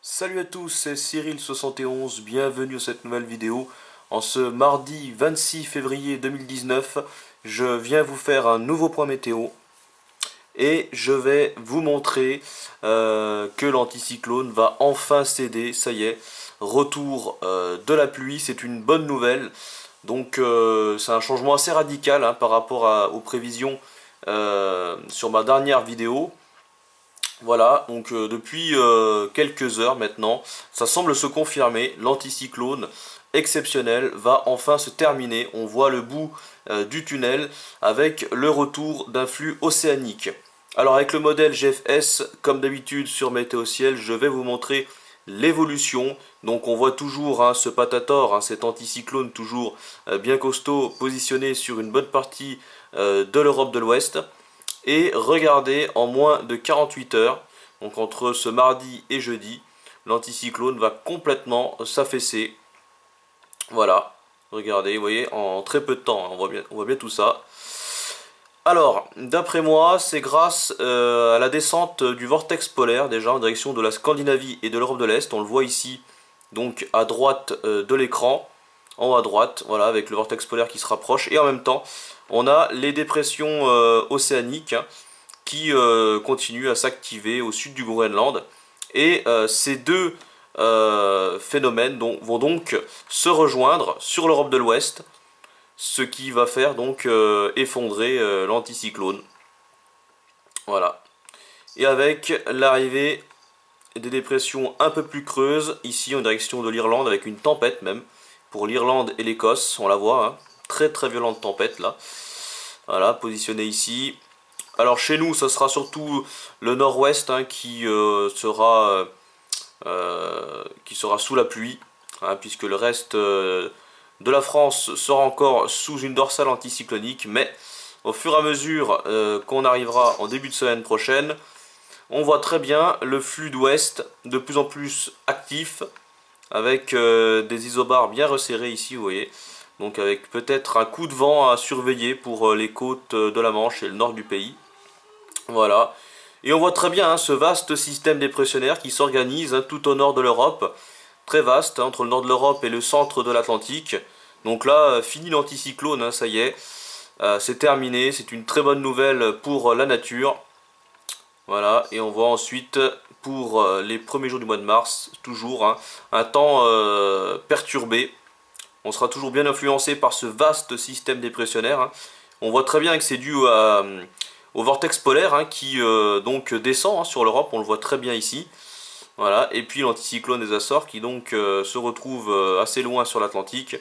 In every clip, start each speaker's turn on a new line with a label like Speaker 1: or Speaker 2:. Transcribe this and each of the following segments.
Speaker 1: Salut à tous, c'est Cyril71, bienvenue à cette nouvelle vidéo. En ce mardi 26 février 2019, je viens vous faire un nouveau point météo et je vais vous montrer que l'anticyclone va enfin céder, ça y est, retour de la pluie, c'est une bonne nouvelle. Donc c'est un changement assez radical par rapport aux prévisions sur ma dernière vidéo. Voilà, donc depuis quelques heures maintenant, ça semble se confirmer, l'anticyclone exceptionnel va enfin se terminer. On voit le bout du tunnel avec le retour d'un flux océanique. Alors avec le modèle GFS, comme d'habitude sur Météo Ciel, je vais vous montrer l'évolution. Donc on voit toujours ce Patator, cet anticyclone toujours bien costaud, positionné sur une bonne partie de l'Europe de l'Ouest. Et regardez, en moins de 48 heures, donc entre ce mardi et jeudi, l'anticyclone va complètement s'affaisser. Voilà, regardez, vous voyez, en très peu de temps, on voit bien tout ça. Alors, d'après moi, c'est grâce à la descente du vortex polaire, déjà en direction de la Scandinavie et de l'Europe de l'Est. On le voit ici, donc à droite de l'écran, en haut à droite, voilà, avec le vortex polaire qui se rapproche. Et en même temps, on a les dépressions océaniques qui continuent à s'activer au sud du Groenland. Et ces deux phénomènes vont donc se rejoindre sur l'Europe de l'Ouest, ce qui va faire donc effondrer l'anticyclone. Voilà. Et avec l'arrivée des dépressions un peu plus creuses, ici en direction de l'Irlande, avec une tempête même, pour l'Irlande et l'Écosse, on la voit, très très violente tempête là. Voilà, positionnée ici. Alors chez nous, ça sera surtout le nord-ouest qui sera sous la pluie, puisque le reste de la France sera encore sous une dorsale anticyclonique, mais au fur et à mesure qu'on arrivera en début de semaine prochaine, on voit très bien le flux d'ouest de plus en plus actif, avec des isobars bien resserrés ici, vous voyez. Donc avec peut-être un coup de vent à surveiller pour les côtes de la Manche et le nord du pays. Voilà. Et on voit très bien ce vaste système dépressionnaire qui s'organise tout au nord de l'Europe. Très vaste, entre le nord de l'Europe et le centre de l'Atlantique. Donc là, fini l'anticyclone, ça y est. C'est terminé, c'est une très bonne nouvelle pour la nature. Voilà, et on voit ensuite pour les premiers jours du mois de mars, toujours un temps perturbé. On sera toujours bien influencé par ce vaste système dépressionnaire. On voit très bien que c'est dû au vortex polaire qui donc descend sur l'Europe, on le voit très bien ici. Voilà, et puis l'anticyclone des Açores qui donc se retrouve assez loin sur l'Atlantique.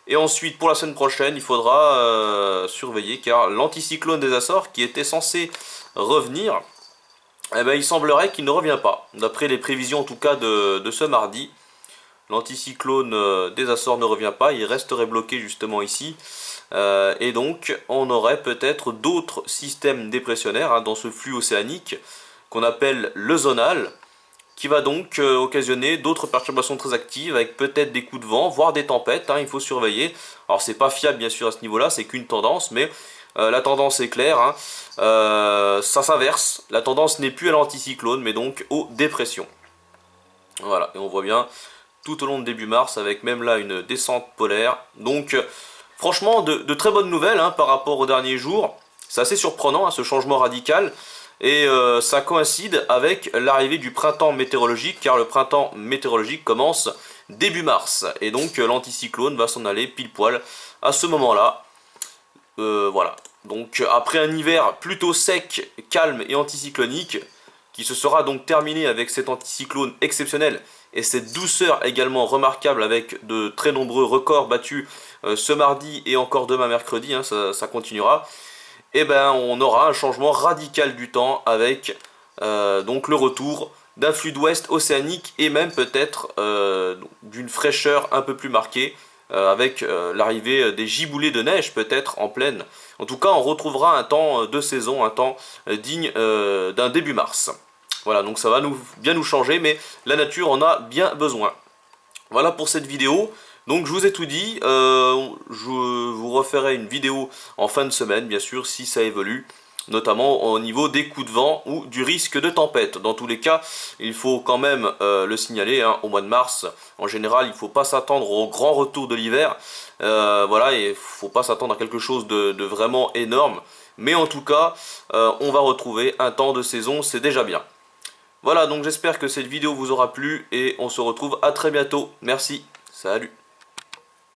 Speaker 1: Et ensuite, pour la semaine prochaine, il faudra surveiller car l'anticyclone des Açores qui était censé revenir, eh ben, il semblerait qu'il ne revient pas. D'après les prévisions en tout cas de ce mardi, l'anticyclone des Açores ne revient pas, il resterait bloqué justement ici. Et donc on aurait peut-être d'autres systèmes dépressionnaires dans ce flux océanique qu'on appelle le zonal, qui va donc occasionner d'autres perturbations très actives avec peut-être des coups de vent, voire des tempêtes, il faut surveiller. Alors c'est pas fiable bien sûr à ce niveau-là, c'est qu'une tendance, mais la tendance est claire, ça s'inverse, la tendance n'est plus à l'anticyclone, mais donc aux dépressions. Voilà, et on voit bien tout au long de début mars, avec même là une descente polaire. Donc franchement, de très bonnes nouvelles par rapport aux derniers jours. C'est assez surprenant ce changement radical. Et ça coïncide avec l'arrivée du printemps météorologique, car le printemps météorologique commence début mars. Et donc l'anticyclone va s'en aller pile poil à ce moment-là. Voilà. Donc après un hiver plutôt sec, calme et anticyclonique, qui se sera donc terminé avec cet anticyclone exceptionnel et cette douceur également remarquable avec de très nombreux records battus ce mardi et encore demain mercredi, ça continuera. Et ben on aura un changement radical du temps avec donc le retour d'un flux d'ouest océanique et même peut-être d'une fraîcheur un peu plus marquée avec l'arrivée des giboulées de neige peut-être en pleine. En tout cas on retrouvera un temps de saison, un temps digne d'un début mars. Voilà, donc ça va bien nous changer, mais la nature en a bien besoin. Voilà pour cette vidéo. Donc je vous ai tout dit, je vous referai une vidéo en fin de semaine, bien sûr, si ça évolue. notamment au niveau des coups de vent ou du risque de tempête. Dans tous les cas, il faut quand même le signaler, hein, au mois de mars, en général, il ne faut pas s'attendre au grand retour de l'hiver, voilà, et il ne faut pas s'attendre à quelque chose de vraiment énorme, mais en tout cas, on va retrouver un temps de saison, c'est déjà bien. Voilà, donc j'espère que cette vidéo vous aura plu, et on se retrouve à très bientôt. Merci, salut.